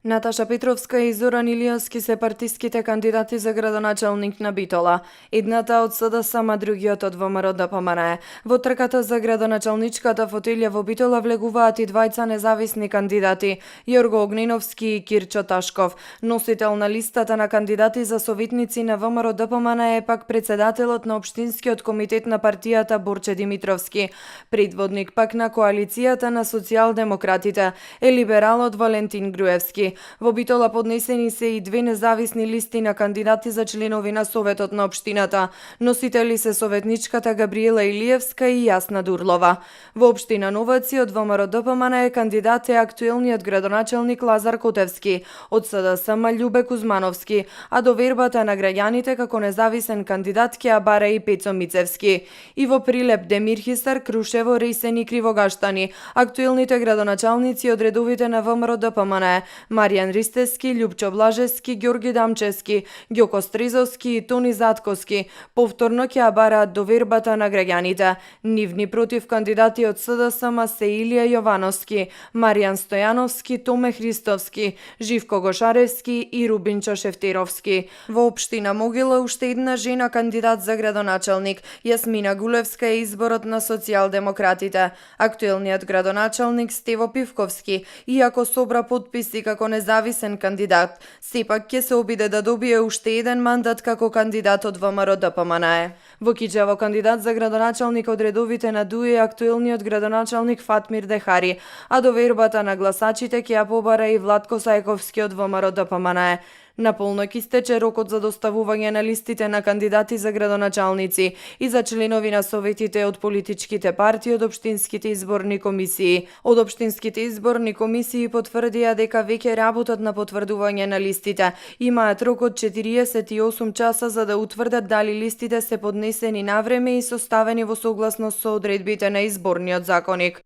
Наташа Петровска и Зоран Илијовски се партиските кандидати за градоначалник на Битола. Едната од СДСМ, другиот од ВМРО ДПМНЕ. Во трката за градоначалничката фотелја во Битола влегуваат и двајца независни кандидати, Јорго Огненовски и Кирчо Ташков. Носител на листата на кандидати за советници на ВМРО ДПМНЕ е пак председателот на Општинскиот комитет на партијата Борче Димитровски. Предводник пак на коалицијата на социјалдемократите е либералот Валентин Груевски. Во Битола поднесени се и две независни листи на кандидати за членови на Советот на Општината. Носители се советничката Габриела Илиевска и Јасна Дурлова. Во Општина Новаци од ВМРО ДПМНЕ кандидат е актуелниот градоначалник Лазар Котевски, од СДСМ Љубе Кузмановски, а до вербата на граѓаните како независен кандидат ќе ја бара и Пецо Мицевски. И во Прилеп, Демир Хисар, Крушево, Ресен и Кривогаштани, актуелните градоначалници од редовите на ВМРО ДПМНЕ Маријан Ристески, Љупчо Блажевски, Ѓорги Дамчевски, Ѓоко Стризовски и Тони Затковски повторно ќе ја бараат довербата на граѓаните. Нивни против кандидати од СДСМ се Илија Јовановски, Маријан Стојановски, Томе Христовски, Живко Гошаревски и Рубинчо Шефтеровски. Во Општина Могила уште една жена кандидат за градоначалник, Јасмина Гулевска е изборот на социјалдемократите. Актуелниот градоначалник Стево Пивковски, иако собра подписи како независен кандидат, сепак ќе се обиде да добие уште еден мандат како кандидат од ВМРО ДПМНЕ. Во Кичево кандидат за градоначалник од редовите на ДУИ е актуелниот градоначалник Фатмир Дехари, а до вербата на гласачите ќе ја побара и Владко Сајковски од ВМРО ДПМНЕ. На полнок истече рокот за доставување на листите на кандидати за градоначалници и за членови на советите од политичките партии од општинските изборни комисии. Од општинските изборни комисии потврдија дека веќе работат на потврдување на листите. Имаат рок од 48 часа за да утврдат дали листите се поднесени навреме и составени во согласност со одредбите на изборниот законник.